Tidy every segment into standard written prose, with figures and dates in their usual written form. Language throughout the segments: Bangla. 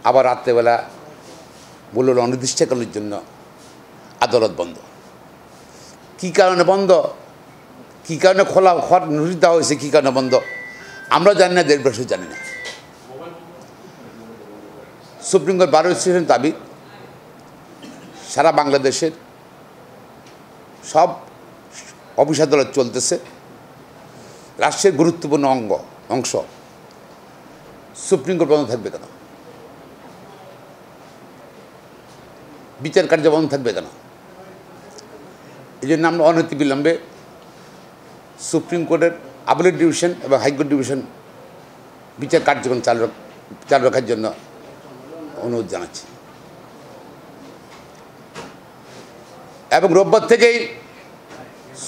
আবার রাত্রেবেলা বলল অনির্দিষ্টকালের জন্য আদালত বন্ধ। কী কারণে বন্ধ, কী কারণে খোলা নোটিশ দেওয়া হয়েছে, কী কারণে বন্ধ আমরা জানি না, দেশবাসী জানি না। সুপ্রিম কোর্ট 12 স্টেশন দাবি সারা বাংলাদেশের সব অফিস আদালত চলতেছে, রাষ্ট্রের গুরুত্বপূর্ণ অংশ সুপ্রিম কোর্ট বন্ধ থাকবে কেন, বিচার কার্য বন্ধ থাকবে কেন? এই জন্য আমরা অনতিবিলম্বে সুপ্রিম কোর্টের আপিলেট ডিভিশন এবং হাইকোর্ট ডিভিশন বিচার কার্যক্রম চালু রাখার জন্য অনুরোধ জানাচ্ছি। এবং রোববার থেকেই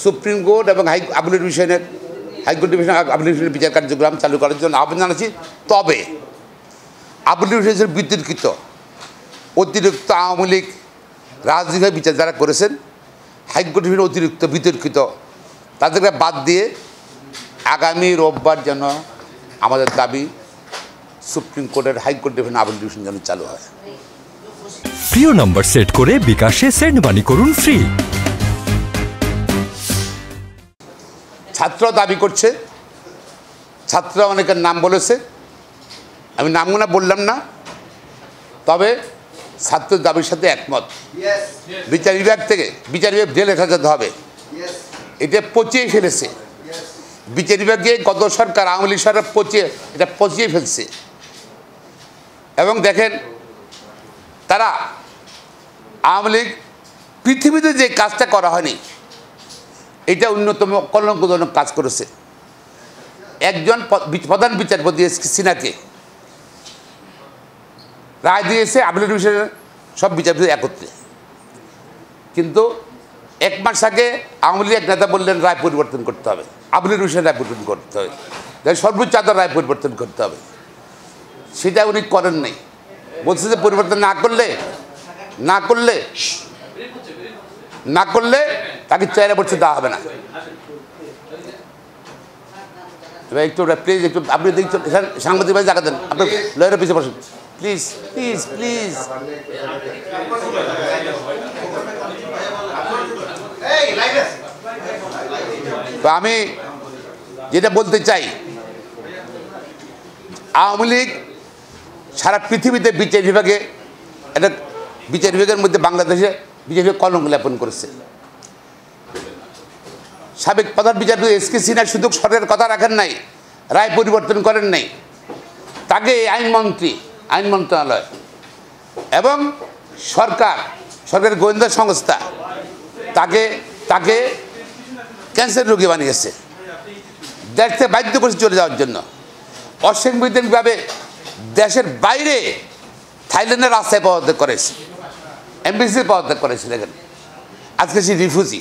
সুপ্রিম কোর্ট এবং আপিলেট ডিভিশনের হাইকোর্ট ডিভিশন আপিলেট ডিভিশনের বিচার কার্যক্রম চালু করার জন্য আহ্বান জানাচ্ছি। তবে আপিলেট ডিভিশনের বিতর্কিত অতিরিক্ত আওয়ামী লীগ রাজনৈতিক বিচার যারা করেছেন, হাইকোর্ট ডিভিশনের অতিরিক্ত বিতর্কিত তাদেরকে বাদ দিয়ে আগামী রোববার যেন আমাদের দাবি সুপ্রিম কোর্টের হাইকোর্ট ডিভিশন আপিল ডিভিশন যেন চালু হয়। প্রিয় নাম্বার সেট করে বিকাশে সেন্ড মানি করুন ফ্রি। ছাত্র দাবি করছে, ছাত্ররা অনেকের নাম বলেছে, আমি নামগুলো বললাম না, তবে ছাত্র দাবির সাথে একমত। বিচার বিভাগ থেকে বিচার বিভাগ জেলে হেফাজতে হবে, এটা পচিয়ে ফেলেছে বিচার বিভাগে। গত সরকার আওয়ামী লীগ সরকার পচিয়ে ফেলছে। এবং দেখেন তারা আওয়ামী লীগ পৃথিবীতে যে কাজটা করা হয়নি, এটা অন্যতম কলঙ্কজনক কাজ করেছে। একজন প্রধান বিচারপতি এস কে সিনহাকে রায় দিয়েছে আপিল ডিভিশনের সব বিচারপতি একত্রে, কিন্তু 1 মাস আগে আওয়ামী লীগ এক নেতা বললেন রায় পরিবর্তন করতে হবে, আপিল ডিভিশনের রায় পরিবর্তন করতে হবে, সর্বোচ্চ আদালত রায় পরিবর্তন করতে হবে। সেটা উনি করেন নাই, বলছে যে পরিবর্তন না করলে তাকে 4 বছর দেওয়া হবে না। একটু প্লিজ, একটু আপনি সাংবাদিক ভাই জায়গা দেন, আপনার লয়ের পিছিয়ে বসেন প্লিজ প্লিজ প্লিজ। তো আমি যেটা বলতে চাই, আওয়ামী লীগ সারা পৃথিবীতে বিচার বিভাগে একটা বিচার বিভাগের মধ্যে বাংলাদেশে বিচার বিভাগ কলঙ্ক লেপন করেছে। সাবেক প্রধান বিচারপতি এস কে সিনহা শুধু সরকারের কথা রাখেন নাই, রায় পরিবর্তন করেন নাই, তাকে আইন মন্ত্রণালয় এবং সরকারের গোয়েন্দা সংস্থা তাকে ক্যান্সার রোগী বানিয়েছে, দেশ থেকে বাধ্য করেছে চলে যাওয়ার জন্য। অসাংবিধানিকভাবে দেশের বাইরে থাইল্যান্ডের রাস্তায় পদত্যাগ করেছে, এমবিসি পদত্যাগ করেছে। দেখেন আজকে সে রিফিউজি।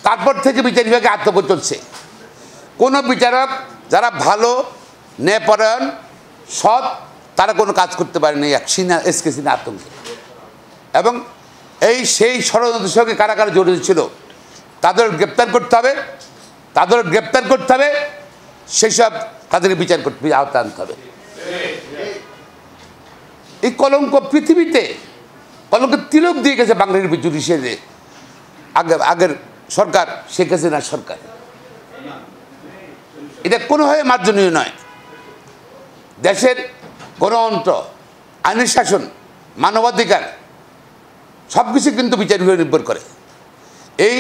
তারপর থেকে বিচার বিভাগে আত্মগোপন চলছে। কোনো বিচারক যারা ভালো, ন্যায়পরায়ণ, সৎ, তারা কোনো কাজ করতে পারেনি এস কে সিনহা আতঙ্কে। এবং সেই ষড়যন্ত্রের সঙ্গে কারা কারা জড়িত ছিল তাদের গ্রেপ্তার করতে হবে, সেই সব তাদেরকে বিচার করতে আওতায় আনতে হবে। এই কলঙ্ক পৃথিবীতে কলঙ্কের তিলক দিয়ে গেছে বাংলাদেশের জুডিশিয়ারি আগের সরকার, শেখ হাসিনার সরকার। এটা কোনোভাবে মার্জনীয় নয়। দেশের গণতন্ত্র, আইনের শাসন, মানবাধিকার সব কিছু কিন্তু বিচার বিভাগ নির্ভর করে। এই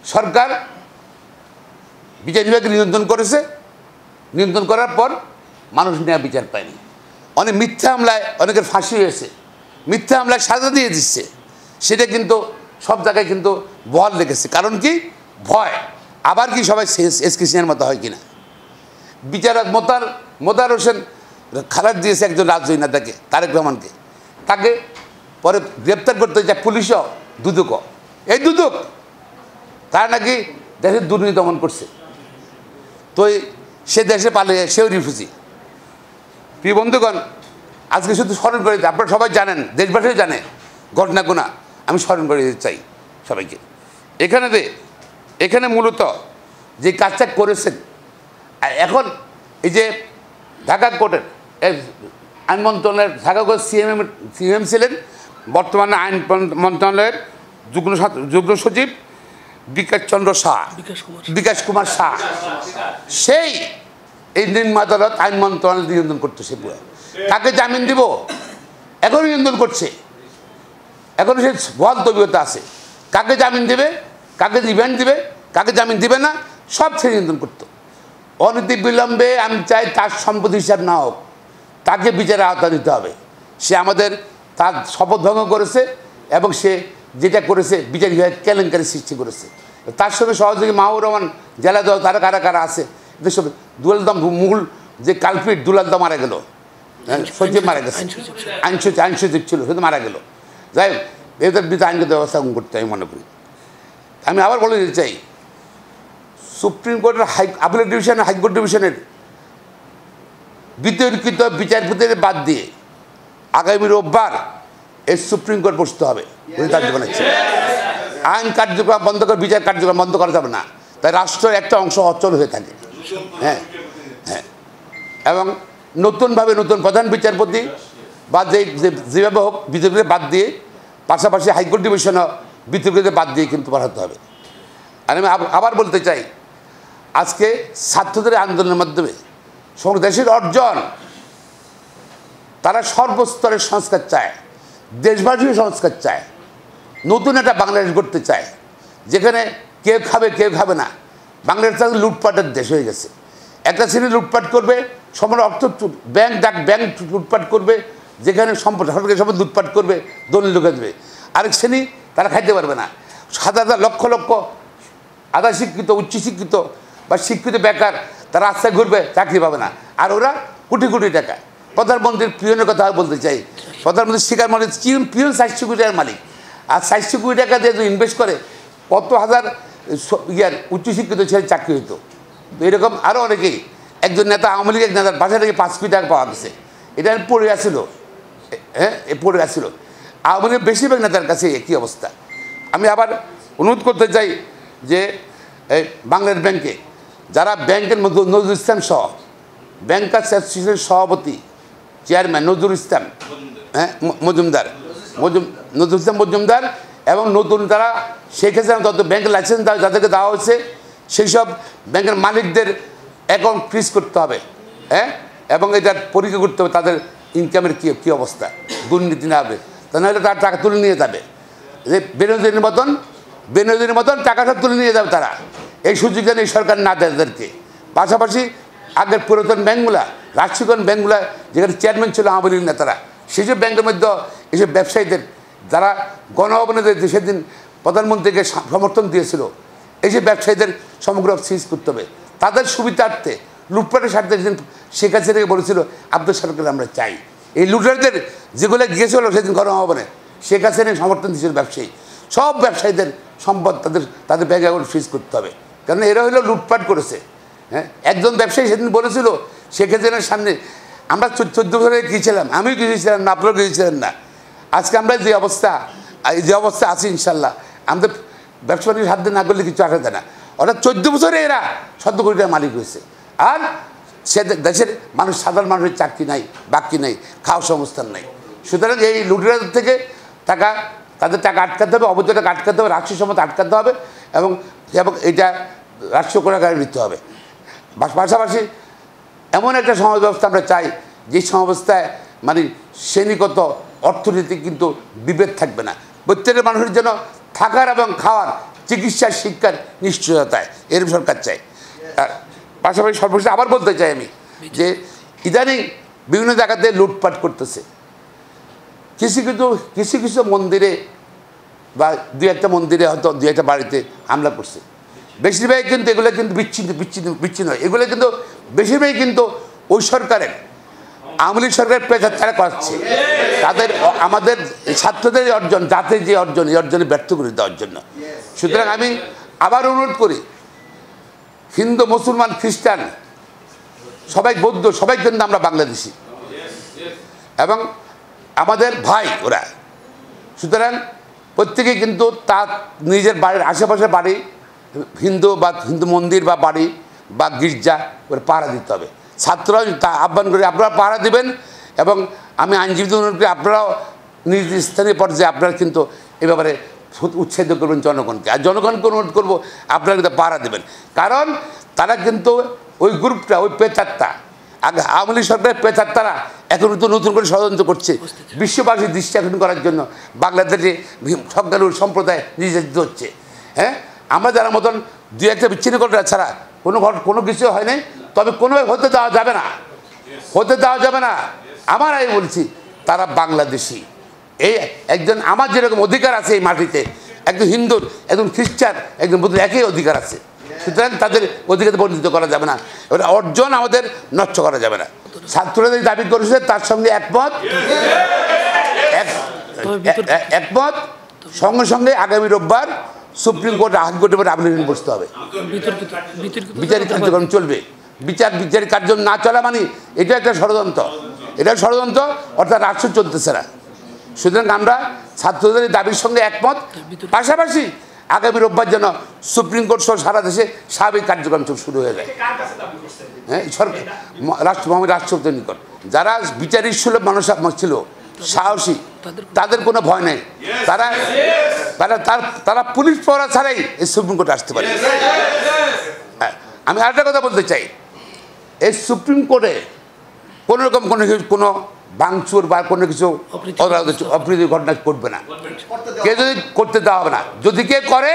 সরকার বিচার বিভাগকে নিয়ন্ত্রণ করেছে, নিয়ন্ত্রণ করার পর মানুষ ন্যায় বিচার পায়নি। অনেক মিথ্যা হামলায় অনেকের ফাঁসি হয়েছে, মিথ্যা হামলায় সাজা দিয়ে দিচ্ছে। সেটা কিন্তু সব জায়গায় কিন্তু বহাল লেগেছে। কারণ কি? ভয়। আবার কি সবাই এস কে সিনহার মতো হয় কিনা? বিচারক মোতার হোসেন খালাস দিয়েছে একজন রাজনৈতিক নেতাকে, তারেক রহমানকে। তাকে পরে গ্রেপ্তার করতে যায় পুলিশও, দুদকও। এই দুদক তারা নাকি দেশের দুর্নীতি দমন করছে। তো সে দেশে পালিয়ে, সেও রিফিউজি। প্রিয় বন্ধুগণ, আজকে শুধু স্মরণ করে দিই, আপনারা সবাই জানেন, দেশবাসীও জানে ঘটনাগুনা, আমি স্মরণ করে দিতে চাই সবাইকে। এখানে মূলত যে কাজটা করেছেন, এখন এই যে ঢাকা কোর্টের আইন মন্ত্রণালয়ের থাকাগত সিএম ছিলেন, বর্তমানে আইন মন্ত্রণালয়ের যুগ্ম সচিব বিকাশ কুমার শাহ। সেই এই নিম্ন আদালত আইন মন্ত্রণালয় নিয়ন্ত্রণ করতেছে পুরো। কাকে জামিন দিব এখনও নিয়ন্ত্রণ করছে, এখনও সে বল তবিয়তা আছে। কাকে জামিন দেবে, কাকে রিমান্ড দিবে, কাকে জামিন দিবে না, সব সে নিয়ন্ত্রণ করতো। অনতি বিলম্বে আমি চাই তার সম্পত্তি হিসাব না হোক, তাকে বিচারের আওতা দিতে হবে। সে আমাদের তার শপথ ভঙ্গ করেছে এবং সে যেটা করেছে বিচার বিভাগ কেলেঙ্কারি সৃষ্টি করেছে। তার সঙ্গে সহযোগী মাহবুর রহমান জেলা দল তারা কারা কারা আছে, এদের দুলালদম মুঘল যে কালপিট দুলালদা মারা গেল, সচিব মারা গেছে, আইন সচিব ছিল, শুধু মারা গেল। যাই হোক, এদের বিরুদ্ধে আইনগত ব্যবস্থা করতে আমি মনে করি। আমি আবার বলে দিতে চাই, সুপ্রিম কোর্টের আপিল ডিভিশন, হাইকোর্ট ডিভিশনের বিতর্কিত বিচারপতিদের বাদ দিয়ে আগামী রোববার এই সুপ্রিম কোর্ট বসতে হবে বলে দাবি জানাচ্ছে। আইন কার্যক্রম বন্ধ করে বিচার কার্যক্রম বন্ধ করা যাবে না, তাই রাষ্ট্রের একটা অংশ অচল হয়ে থাকে। হ্যাঁ হ্যাঁ, এবং নতুনভাবে নতুন প্রধান বিচারপতি বা যেভাবে হোক বিতর্কিত বাদ দিয়ে, পাশাপাশি হাইকোর্ট ডিভিশনও বিতর্কিত বাদ দিয়ে কিন্তু পাঠাতে হবে। আর আমি আবার বলতে চাই, আজকে ছাত্রদের আন্দোলনের মাধ্যমে সমগ্র দেশের অর্জন, তারা সর্বস্তরের সংস্কার চায়, দেশবাসীর সংস্কার চায়, নতুন একটা বাংলাদেশ গড়তে চায় যেখানে কেউ খাবে কেউ খাবে না। বাংলাদেশ লুটপাটের দেশ হয়ে গেছে। একটা শ্রেণী লুটপাট করবে, সম্পূর্ণ অর্থ ব্যাংক লুটপাট করবে, যেখানে সরকারি সম্পদ লুটপাট করবে, দলিল ঢুকে দেবে। আরেক শ্রেণী তারা খাইতে পারবে না। হাজার হাজার লক্ষ লক্ষ আধা শিক্ষিত, উচ্চশিক্ষিত বা শিক্ষিত বেকার, তারা রাস্তায় ঘুরবে, চাকরি পাবে না। আর ওরা কোটি কোটি টাকা। প্রধানমন্ত্রীর পিয়নের কথা বলতে চাই, প্রধানমন্ত্রী শিকার মালিক পিয়ন 400 কোটি টাকার মালিক। আর 400 কোটি টাকা দিয়ে যদি ইনভেস্ট করে, কত হাজার উচ্চশিক্ষিত ছেলে চাকরি হইতো। এরকম আরও অনেকেই। একজন নেতা, আওয়ামী লীগের নেতার বাসা থেকে 5 কোটি টাকা পাওয়া গেছে, এটা পড়ে আসছিল। হ্যাঁ, পড়ে আসছিল। আওয়ামী লীগের বেশিরভাগ নেতার কাছে একই অবস্থা। আমি আবার অনুরোধ করতে চাই যে বাংলাদেশ ব্যাংকে যারা ব্যাংকের নজরুল ইসলাম সহ ব্যাংকার্স অ্যাসোসিয়েশনের সভাপতি চেয়ারম্যান নজরুল ইসলাম মজুমদার এবং নতুন যারা শিখেছেন, তত ব্যাংকের লাইসেন্স যাদেরকে দেওয়া হয়েছে, সেই সব ব্যাংকের মালিকদের অ্যাকাউন্ট ফ্রিজ করতে হবে। হ্যাঁ, এবং এটার পরীক্ষা করতে হবে তাদের ইনকামের কী অবস্থা, দুর্নীতি না হবে, তা নাহলে তার টাকা তুলে নিয়ে যাবে। যে বেনজির মতন টাকা সব তুলে নিয়ে যাবে তারা। এই সুযোগ যেন এই সরকার না দেয় তাদেরকে। পাশাপাশি আগের পুরাতন ব্যাঙ্কগুলা, রাষ্ট্রীয়করণ ব্যাঙ্কগুলা, যেখানে চেয়ারম্যান ছিল আওয়ামী লীগ নেতারা, সেসব ব্যাংকের মধ্যে এসব ব্যবসায়ীদের যারা গণভবনে সেদিন প্রধানমন্ত্রীকে সমর্থন দিয়েছিল, এই যে ব্যবসায়ীদের সমগ্র সিজ করতে হবে। তাদের সুবিধার্থে লুটপাটের স্বার্থে যেদিন শেখ হাসিনাকে বলেছিল আব্দুল সরকার আমরা চাই, এই লুটারদের যেগুলো গিয়েছিল সেদিন গণভবনে, শেখ হাসিনাকে সমর্থন দিয়েছিল ব্যবসায়ী। সব ব্যবসায়ীদের সম্পদ তাদের ব্যাংক অ্যাকাউন্ট ফ্রিজ করতে হবে, কারণ এরা হলো লুটপাট করেছে। হ্যাঁ, একজন ব্যবসায়ী সেদিন বলেছিল শেখ হাসিনার সামনে, আমরা 14 বছরে গিয়েছিলাম, আমিও গিয়েছিলাম না, আপনারাও গিয়েছিলেন না। আজকে আমরা যে অবস্থা আছি, ইনশাল্লাহ আমাদের ব্যবসা বাণিজ্যের হাত দিয়ে না করলে কিছু আসা যায় না। অর্থাৎ 14 বছরে এরা 17 কোটি টাকার মালিক হয়েছে। আর সে দেশের মানুষ, সাধারণ মানুষের চাকরি নাই, বাকি নাই, খাওয়ার সংস্থান নাই। সুতরাং এই লুটেরাদের থেকে তাদের টাকা আটকাতে হবে, অবৈধ টাকা আটকাতে হবে, রাষ্ট্রীয় সম্পদ আটকাতে হবে এবং এটা রাষ্ট্রীয় কোষাগারে নিতে হবে। পাশাপাশি এমন একটা সমাজ ব্যবস্থা আমরা চাই, যে সমাবস্থায় মানে শ্রেণীগত অর্থনীতি কিন্তু বিভেদ থাকবে না, প্রত্যেকটা মানুষের জন্য থাকার এবং খাওয়ার, চিকিৎসার, শিক্ষার নিশ্চয়তায় এরকম সরকার চাই। আর পাশাপাশি সর্বশেষ আবার বলতে চাই আমি যে ইদানিং বিভিন্ন জায়গাতে লুটপাট করতেছে। কিছু মন্দিরে বা দু একটা মন্দিরে, হয়তো দু একটা বাড়িতে হামলা করছে। বেশিরভাগ কিন্তু এগুলো কিন্তু বিচ্ছিন্ন হয়। এগুলো কিন্তু বেশিরভাগই কিন্তু ওই সরকারের, আওয়ামী লীগ সরকারের প্রেসার তারা করাচ্ছে তাদের, আমাদের ছাত্রদের অর্জন, জাতির যে অর্জন, এই অর্জনে ব্যর্থ করে দেওয়ার জন্য। সুতরাং আমি আবার অনুরোধ করি, হিন্দু, মুসলমান, খ্রিস্টান, সবাই বৌদ্ধ, সবাই কিন্তু আমরা বাংলাদেশি এবং আমাদের ভাই ওরা। সুতরাং প্রত্যেকেই কিন্তু তার নিজের বাড়ির আশেপাশে বাড়ি, হিন্দু মন্দির বা বাড়ি বা গির্জা ওরা পাহারা দিতে হবে। ছাত্ররা তা আহ্বান করে আপনারা পাহারা দিবেন এবং আমি আইনজীবী অনুরোধ করি আপনারাও নিজ স্থানীয় পর্যায়ে আপনারা কিন্তু এ ব্যাপারে উচ্ছেদ করবেন জনগণকে, আর জনগণকে অনুরোধ করবো আপনারা কিন্তু পাহারা দেবেন। কারণ তারা কিন্তু ওই গ্রুপটা, ওই পেচারটা, আগে আওয়ামী লীগ সরকারের পেচারতারা এখন তো নতুন করে ষড়যন্ত্র করছে বিশ্ববাসীর দৃষ্টি আকর্ষণ করার জন্য। বাংলাদেশে সংখ্যালঘু সম্প্রদায় নির্যাতিত হচ্ছে। হ্যাঁ, আমরা যারা মতন দু একটা বিচ্ছিন্ন ঘটনা ছাড়া কোনো কিছু হয় নাই, তবে কোনোভাবে হতে দেওয়া যাবে না, হতে দেওয়া যাবে না। আমার আমি বলছি তারা বাংলাদেশি। এই একজন আমার যেরকম অধিকার আছে এই মাটিতে, একজন হিন্দুর, একজন খ্রিস্টান, একজন বুদ্ধ একই অধিকার আছে। সুতরাং তাদের অধিকার বঞ্চিত করা যাবে না, এবার অর্জন আমাদের নষ্ট করা যাবে না। ছাত্ররা যে দাবি করেছে তার সঙ্গে একমত, সঙ্গে সঙ্গে আগামী রোববার সুপ্রিম কোর্ট, হাইকোর্টের আবেদন বসতে হবে। বিচারিক কার্যক্রম চলবে। বিচারিক কার্যক্রম না চলা মানে এটা একটা ষড়যন্ত্র, এটা ষড়যন্ত্র, অর্থাৎ রাষ্ট্র চলতেছে না। সুতরাং আমরা ছাত্রদের দাবির সঙ্গে একমত, পাশাপাশি আগামী রোববার যেন সুপ্রিম কোর্ট সহ সারা দেশে স্বাভাবিক কার্যক্রম শুরু হয়ে যায়। হ্যাঁ, সরকার রাষ্ট্রপতির নিকট যারা বিচারিক সুলভ মানুষ ছিল, সাহসী, তাদের কোনো ভয় নেই। তারা পুলিশ পহরা ছাড়াই এই সুপ্রিম কোর্টে আসতে পারে। হ্যাঁ, আমি আরেকটা কথা বলতে চাই, এই সুপ্রিম কোর্টে কোনো রকম কোনো ভাঙচুর বা কোনো কিছু অপ্রীতি ঘটনা করবে না, কে যদি করতে দেওয়া হবে না। যদি কে করে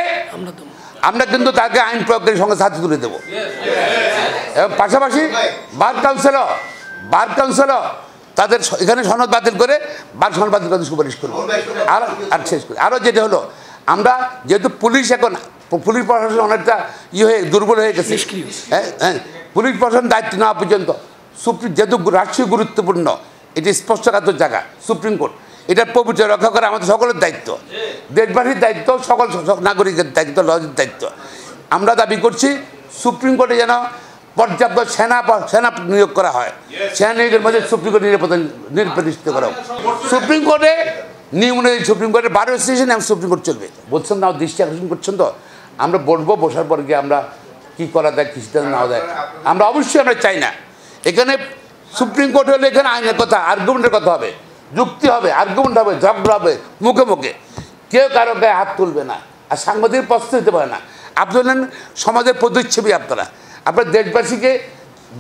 আমরা কিন্তু তাকে আইন প্রয়োগের সঙ্গে সাথে তুলে দেবো। এবং পাশাপাশি বার কাউন্সিলও তাদের এখানে সনদ বাতিল করে সনদ বাতিল করতে সুপারিশ করবো। আর শেষ করি, আরও যেটা হলো, আমরা যেহেতু পুলিশ এখন পুলিশ প্রশাসন অনেকটা দুর্বল হয়ে গেছে। হ্যাঁ, পুলিশ প্রশাসন দায়িত্ব নেওয়া পর্যন্ত যেহেতু রাষ্ট্রীয় গুরুত্বপূর্ণ, এটি স্পষ্টকাতর জায়গা সুপ্রিম কোর্ট, এটার পবিত্র রক্ষা করা আমাদের সকলের দায়িত্ব, দেশবাসীর দায়িত্ব, সকল নাগরিকের দায়িত্ব, লজের দায়িত্ব। আমরা দাবি করছি সুপ্রিম কোর্টে যেন পর্যাপ্ত সেনা নিয়োগ করা হয়, সেনা নিয়োগের মধ্যে সুপ্রিম কোর্ট নির্বাচিত করা হোক। সুপ্রিম কোর্টে নিয়ম অনুযায়ী সুপ্রিম কোর্টের 12 সেশন এবং সুপ্রিম কোর্ট চলবে। বলছেন না, দৃষ্টি আকর্ষণ করছেন তো, আমরা বলবো বসার পর গিয়ে আমরা কী করা যায়, কী সিদ্ধান্ত নেওয়া যায়। আমরা অবশ্যই আমরা চাই না এখানে সুপ্রিম কোর্ট হলে এখানে আইনের কথা, আর্গুমেন্টের কথা হবে, যুক্তি হবে, আর্গুমেন্ট হবে, ঝগড়া হবে, মুখে মুখে, কেউ কারো গায়ে হাত তুলবে না, আর সাংবাদিক প্রশ্ন দিতে পারে না। আপনি হলেন সমাজের প্রতিচ্ছবি, আপনার দেশবাসীকে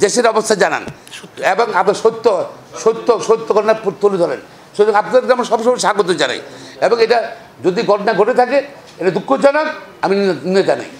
দেশের অবস্থা জানান এবং আপনার সত্য ঘটনা তুলে ধরেন। সুতরাং আপনাদেরকে আমরা সবসময় স্বাগত জানাই, এবং এটা যদি ঘটনা ঘটে থাকে এটা দুঃখজনক, আমি নিন্দা জানাই।